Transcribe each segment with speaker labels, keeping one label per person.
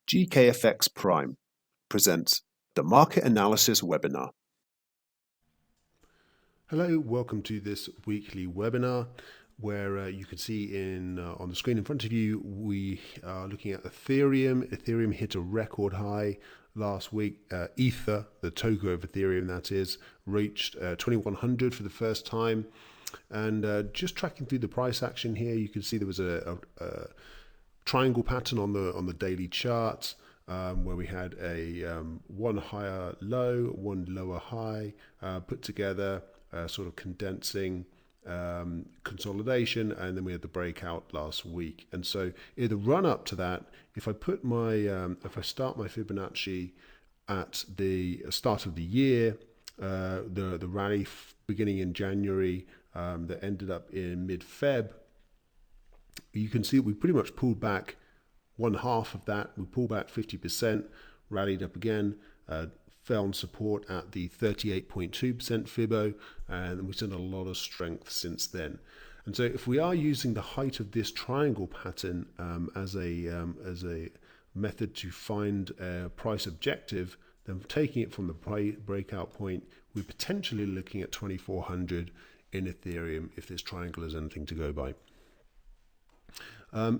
Speaker 1: GKFX Prime presents the Market Analysis Webinar.
Speaker 2: Hello, welcome to this weekly webinar where you can see on the screen in front of you, we are looking at Ethereum. Ethereum hit a record high last week. Ether, the token of Ethereum that is, reached 2100 for the first time. And just tracking through the price action here, you can see there was a triangle pattern on the daily chart where we had a one higher low, one lower high put together, sort of condensing consolidation, and then we had the breakout last week. And so in the run up to that, if I put my if I start my Fibonacci at the start of the year, the rally beginning in January that ended up in mid-Feb, you can see we pretty much pulled back one half of that. We pulled back 50%, rallied up again, found support at the 38.2% Fibo, and we've seen a lot of strength since then. And so if we are using the height of this triangle pattern as a method to find a price objective, then taking it from the breakout point, we're potentially looking at 2400 in Ethereum if this triangle is anything to go by.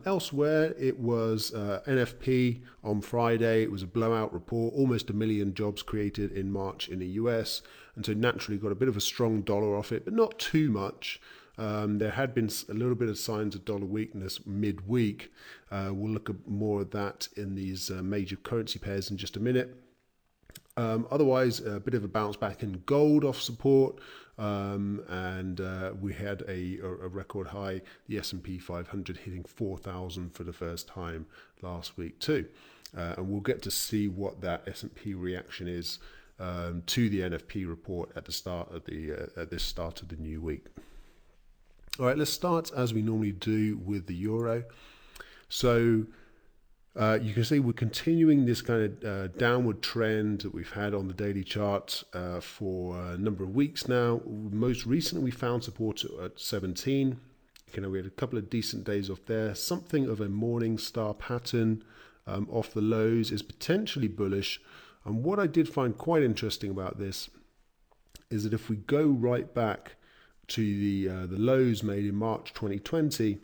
Speaker 2: Elsewhere, it was NFP on Friday. It was a blowout report, almost 1 million jobs created in March in the US, and so naturally got a bit of a strong dollar off it, but not too much. There had been a little bit of signs of dollar weakness midweek. We'll look at more of that in these major currency pairs in just a minute. Otherwise, a bit of a bounce back in gold off support, and we had a record high, the S&P 500 hitting 4,000 for the first time last week too. And we'll get to see what that S&P reaction is to the NFP report at the start of this start of the new week. All right, let's start as we normally do with the euro. So you can see we're continuing this kind of downward trend that we've had on the daily chart for a number of weeks now. Most recently, we found support at 17. We had a couple of decent days off there. Something of a morning star pattern off the lows is potentially bullish. And what I did find quite interesting about this is that if we go right back to the lows made in March 2020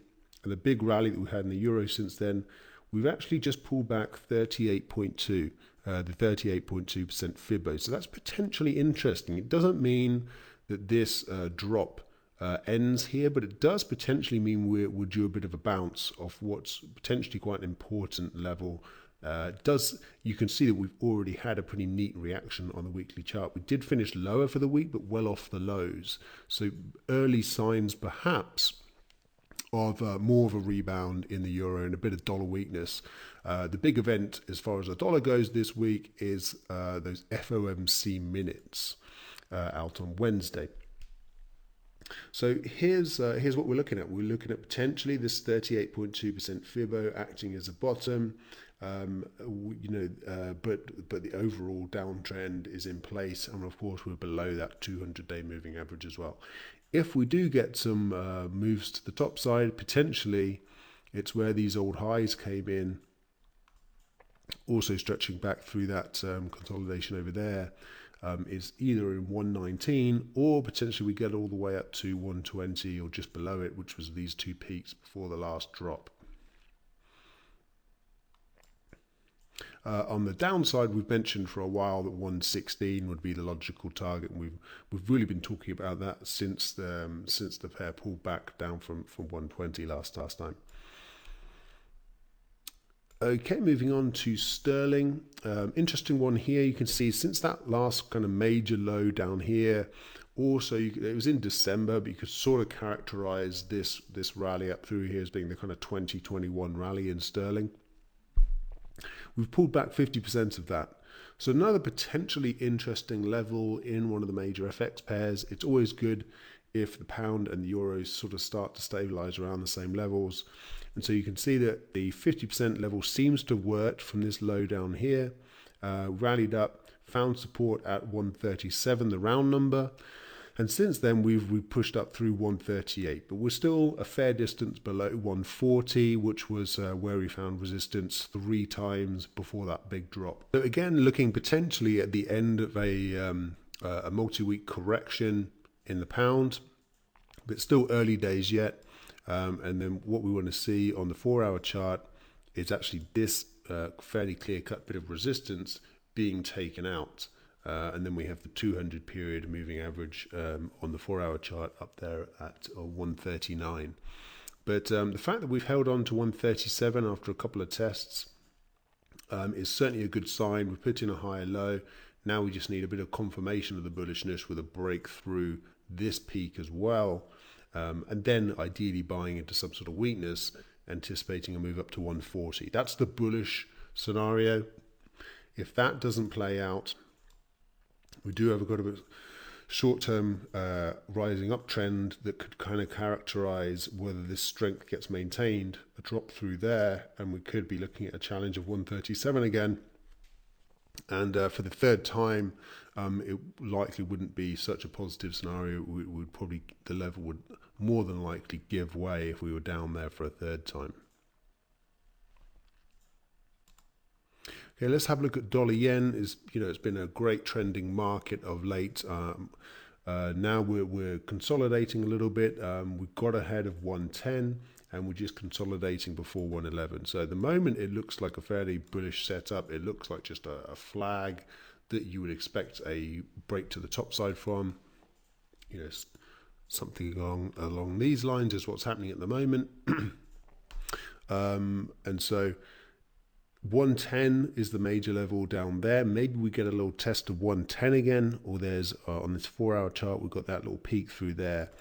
Speaker 2: and the big rally that we had in the euro since then, we've actually just pulled back 38.2, the 38.2% Fibo. So that's potentially interesting. It doesn't mean that this drop ends here, but it does potentially mean we're due a bit of a bounce off what's potentially quite an important level. You can see that we've already had a pretty neat reaction on the weekly chart. We did finish lower for the week, but well off the lows. So early signs perhaps of more of a rebound in the euro and a bit of dollar weakness. The big event as far as the dollar goes this week is those FOMC minutes out on Wednesday. So here's what we're looking at. We're looking at potentially this 38.2% Fibo acting as a bottom. But the overall downtrend is in place, and of course we're below that 200-day moving average as well. If we do get some moves to the top side, potentially it's where these old highs came in, also stretching back through that consolidation over there, is either in 119 or potentially we get all the way up to 120 or just below it, which was these two peaks before the last drop. On the downside, we've mentioned for a while that 116 would be the logical target, and we've really been talking about that since the pair pulled back down from 120 last time. Okay, moving on to sterling. Interesting one here. You can see since that last kind of major low down here, also it was in December, but you could sort of characterize this rally up through here as being the kind of 2021 rally in sterling. We've pulled back 50% of that. So another potentially interesting level in one of the major FX pairs. It's always good if the pound and the euros sort of start to stabilize around the same levels. And so you can see that the 50% level seems to have worked from this low down here, rallied up, found support at 137, the round number. And since then, we've pushed up through 138, but we're still a fair distance below 140, which was where we found resistance 3 times before that big drop. So again, looking potentially at the end of a multi-week correction in the pound, but still early days yet. And then what we want to see on the 4-hour chart is actually this fairly clear-cut bit of resistance being taken out. And then we have the 200 period moving average on the 4-hour chart up there at 139. But the fact that we've held on to 137 after a couple of tests is certainly a good sign. We've put in a higher low. Now we just need a bit of confirmation of the bullishness with a break through this peak as well. And then ideally buying into some sort of weakness, anticipating a move up to 140. That's the bullish scenario. If that doesn't play out, we do have got a bit short-term rising uptrend that could kind of characterize whether this strength gets maintained, a drop through there, and we could be looking at a challenge of 137 again. And for the third time, it likely wouldn't be such a positive scenario. We would probably, the level would more than likely give way if we were down there for a third time. Okay, let's have a look at dollar yen. It's been a great trending market of late. Now we're consolidating a little bit. We got ahead of 110 and we're just consolidating before 111. So at the moment it looks like a fairly bullish setup. It looks like just a flag that you would expect a break to the top side from. Something along these lines is what's happening at the moment. And so 110 is the major level down there. Maybe we get a little test of 110 again, or there's on this 4-hour chart we've got that little peak through there.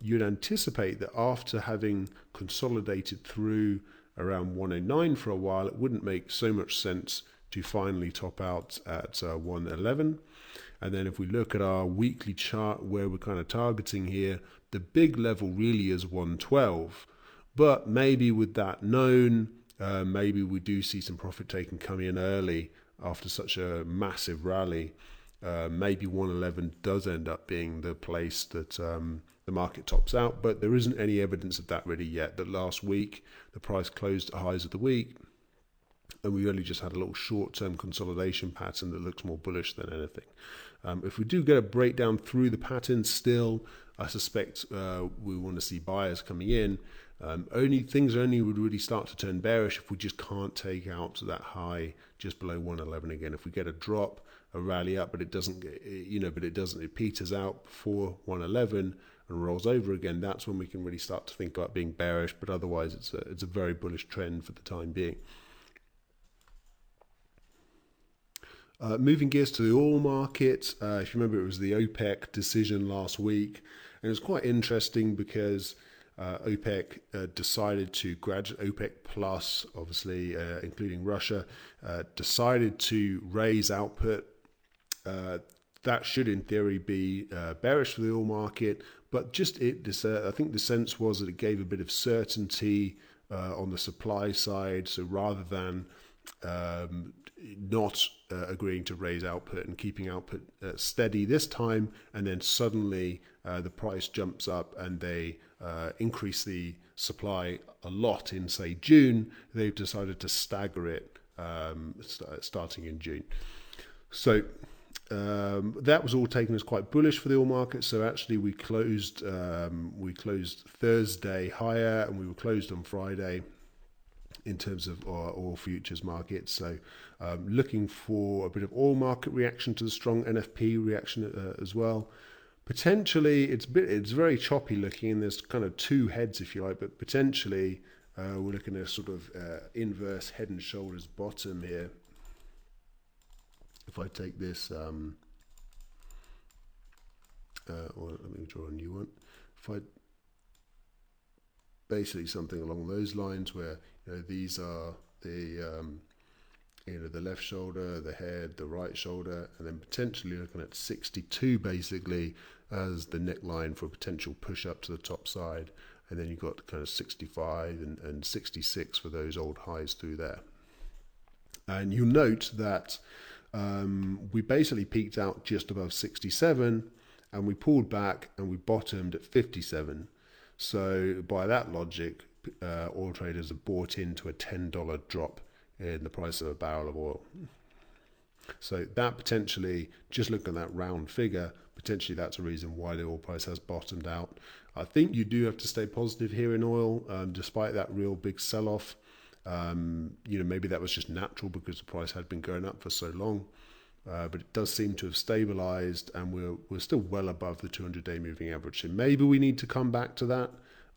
Speaker 2: You'd anticipate that after having consolidated through around 109 for a while, it wouldn't make so much sense to finally top out at 111. And then if we look at our weekly chart where we're kind of targeting here, the big level really is 112. But maybe with that known, maybe we do see some profit taking come in early after such a massive rally. Maybe 111 does end up being the place that the market tops out, but there isn't any evidence of that really yet. That last week the price closed at highs of the week, and we only just had a little short-term consolidation pattern that looks more bullish than anything. If we do get a breakdown through the pattern still, I suspect we want to see buyers coming in. Things only would really start to turn bearish if we just can't take out that high just below 111 again. If we get a drop, a rally up, but it doesn't, it peters out before 111 and rolls over again, that's when we can really start to think about being bearish. But otherwise, it's a very bullish trend for the time being. Moving gears to the oil market, if you remember, it was the OPEC decision last week, and it was quite interesting because OPEC decided to gradually, OPEC plus, obviously, including Russia, decided to raise output. That should, in theory, be bearish for the oil market, but I think the sense was that it gave a bit of certainty on the supply side. So rather than not agreeing to raise output and keeping output steady this time, and then suddenly the price jumps up and they increase the supply a lot in, say, June, they've decided to stagger it starting in June. So that was all taken as quite bullish for the oil market. So actually we closed Thursday higher, and we were closed on Friday in terms of our oil futures market. So looking for a bit of oil market reaction to the strong NFP reaction as well. Potentially, it's very choppy looking, and there's kind of two heads, if you like, but potentially we're looking at a sort of inverse head and shoulders bottom here. If I take this, or let me draw a new one. If I basically something along those lines where these are the the left shoulder, the head, the right shoulder, and then potentially looking at 62 basically as the neckline for a potential push up to the top side, and then you've got kind of 65 and 66 for those old highs through there. And you'll note that we basically peaked out just above 67, and we pulled back and we bottomed at 57. So by that logic, oil traders have bought into a $10 drop in the price of a barrel of oil. So that potentially, just look at that round figure, potentially that's a reason why the oil price has bottomed out. I think you do have to stay positive here in oil, despite that real big sell-off. Maybe that was just natural because the price had been going up for so long. But it does seem to have stabilized, and we're still well above the 200-day moving average. So maybe we need to come back to that.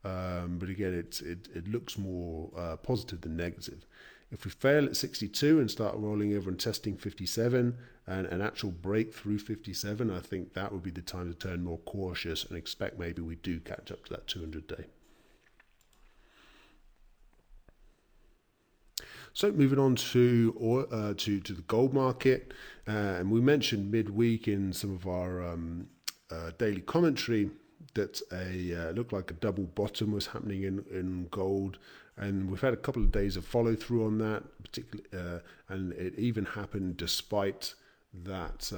Speaker 2: But again, it looks more positive than negative. If we fail at 62 and start rolling over and testing 57 and an actual break through 57, I think that would be the time to turn more cautious and expect maybe we do catch up to that 200-day. So moving on to the gold market, and we mentioned midweek in some of our daily commentary that looked like a double bottom was happening in gold, and we've had a couple of days of follow through on that, particularly, and it even happened despite that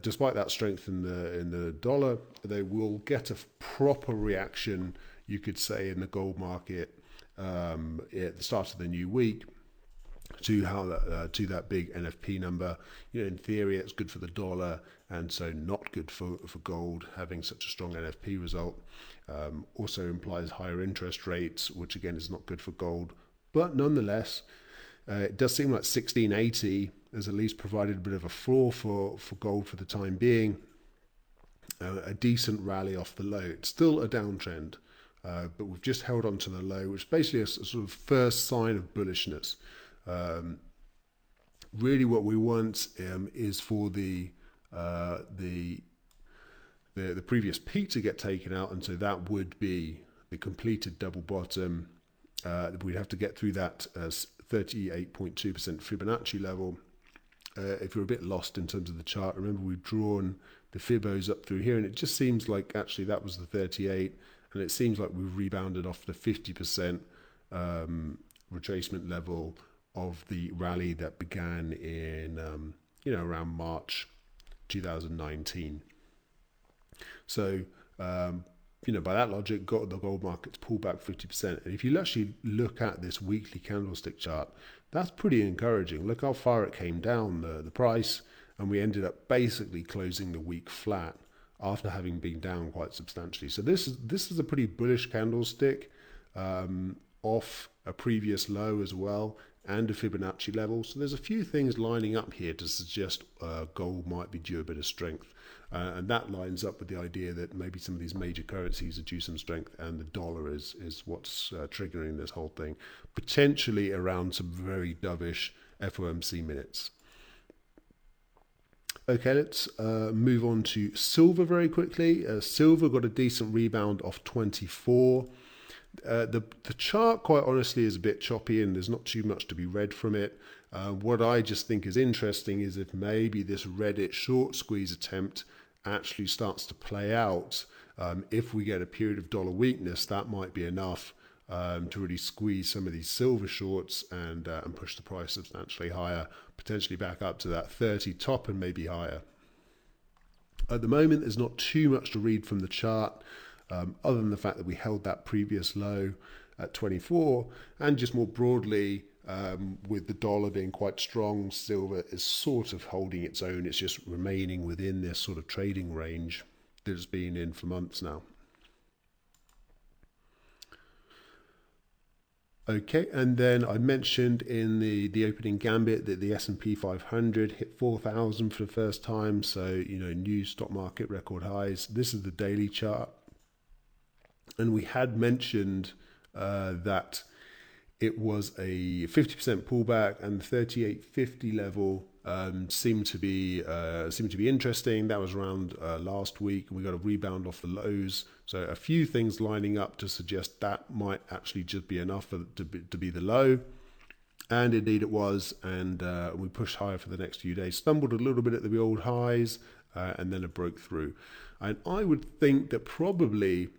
Speaker 2: despite that strength in the dollar. They will get a proper reaction, you could say, in the gold market at the start of the new week to that big NFP number. In theory, it's good for the dollar, and so not good for gold having such a strong NFP result. Also implies higher interest rates, which again is not good for gold. But nonetheless, it does seem like 1680 has at least provided a bit of a floor for gold for the time being. A decent rally off the low. It's still a downtrend. But we've just held on to the low, which is basically a sort of first sign of bullishness. Really, what we want is for the previous peak to get taken out, and so that would be the completed double bottom. We'd have to get through that 38.2% Fibonacci level. If you're a bit lost in terms of the chart, remember we've drawn the Fibos up through here, and it just seems like actually that was the 38. And it seems like we've rebounded off the 50% retracement level of the rally that began in, around March 2019. So, by that logic, the gold market's pulled back 50%. And if you actually look at this weekly candlestick chart, that's pretty encouraging. Look how far it came down, the price, and we ended up basically closing the week flat after having been down quite substantially. So this is a pretty bullish candlestick off a previous low as well, and a Fibonacci level. So there's a few things lining up here to suggest gold might be due a bit of strength. And that lines up with the idea that maybe some of these major currencies are due some strength, and the dollar is what's triggering this whole thing, potentially around some very dovish FOMC minutes. Okay, let's move on to silver very quickly. Silver got a decent rebound off 24. The chart, quite honestly, is a bit choppy, and there's not too much to be read from it. What I just think is interesting is if maybe this Reddit short squeeze attempt actually starts to play out. If we get a period of dollar weakness, that might be enough to really squeeze some of these silver shorts and push the price substantially higher, potentially back up to that 30 top and maybe higher. At the moment, there's not too much to read from the chart, other than the fact that we held that previous low at 24, and just more broadly, with the dollar being quite strong, silver is sort of holding its own. It's just remaining within this sort of trading range that it's been in for months now. Okay, and then I mentioned in the opening gambit that the S&P 500 hit 4,000 for the first time, so new stock market record highs. This is the daily chart, and we had mentioned that it was a 50% pullback, and the 3850 level seemed to be interesting. That was around last week, and we got a rebound off the lows. So a few things lining up to suggest that might actually just be enough to be the low, and indeed it was. And we pushed higher for the next few days. Stumbled a little bit at the old highs, and then it broke through. And I would think that probably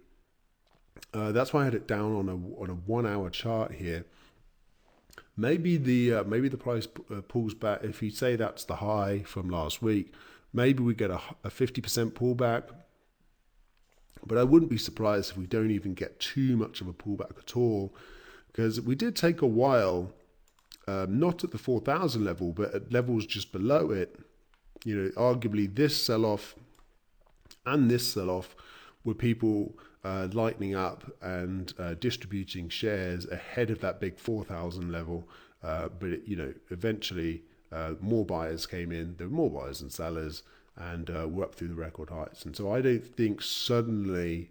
Speaker 2: that's why I had it down on a 1 hour chart here. Maybe the price pulls back. If you say that's the high from last week, Maybe we get a 50% pullback, but I wouldn't be surprised if we don't even get too much of a pullback at all, because we did take a while, not at the 4,000 level, but at levels just below it. You know, arguably this sell-off and this sell-off were people lightening up and distributing shares ahead of that big 4,000 level. But it, you know, eventually more buyers came in. There were more buyers than sellers, and we're up through the record heights. And so I don't think suddenly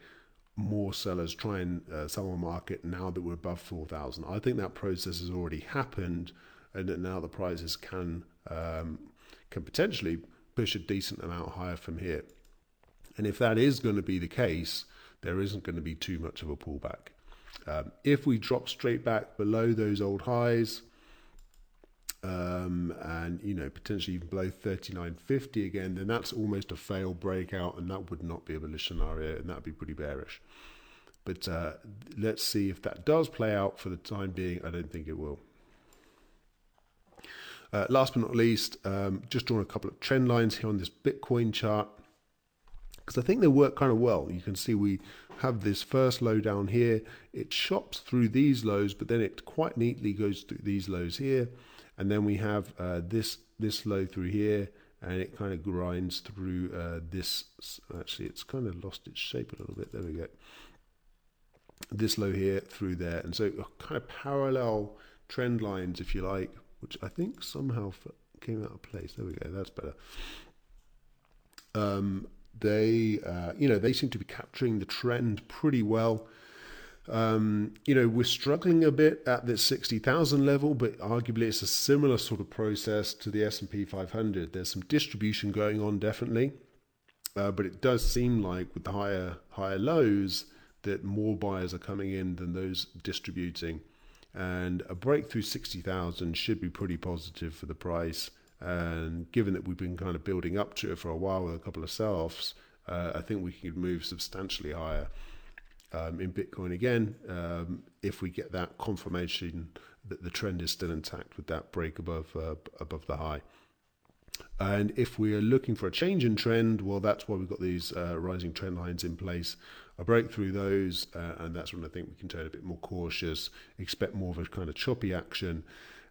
Speaker 2: more sellers try and sell on the market now that we're above 4,000. I think that process has already happened, and that now the prices can potentially push a decent amount higher from here. And if that is going to be the case, there isn't going to be too much of a pullback. If we drop straight back below those old highs, and you know, potentially even below 39.50 again, then that's almost a failed breakout, and that would not be a bullish scenario, and that would be pretty bearish. But let's see if that does play out. For the time being, I don't think it will. Last but not least, just drawing a couple of trend lines here on this Bitcoin chart, because I think they work kind of well. You can see we have this first low down here. It chops through these lows, but then it quite neatly goes through these lows here. And then we have this low through here, and it kind of grinds through this. Actually, it's kind of lost its shape a little bit. There we go. This low here through there. And so kind of parallel trend lines, if you like, which I think somehow came out of place. There we go. That's better. You know, they seem to be capturing the trend pretty well. You know, we're struggling a bit at this 60,000 level, but arguably it's a similar sort of process to the S&P 500. There's some distribution going on, definitely, but it does seem like with the higher lows that more buyers are coming in than those distributing, and a breakthrough 60,000 should be pretty positive for the price. And given that we've been kind of building up to it for a while with a couple of sell-offs, I think we can move substantially higher in Bitcoin again, if we get that confirmation that the trend is still intact with that break above the high. And if we are looking for a change in trend, well, that's why we've got these rising trend lines in place. A break through those, and that's when I think we can turn a bit more cautious, expect more of a kind of choppy action,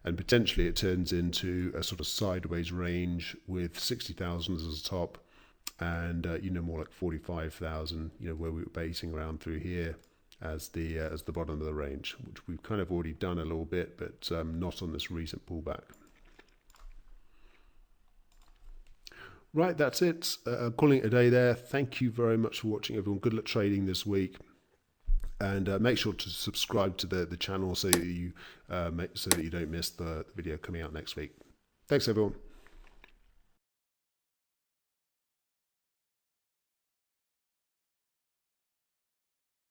Speaker 2: and potentially it turns into a sort of sideways range with 60,000 as a top, and you know, more like 45,000, you know, where we were basing around through here as the bottom of the range, which we've kind of already done a little bit, but not on this recent pullback. Right, that's it. Calling it a day there. Thank you very much for watching, everyone. Good luck trading this week, and make sure to subscribe to the channel so that you don't miss the video coming out next week. Thanks, everyone.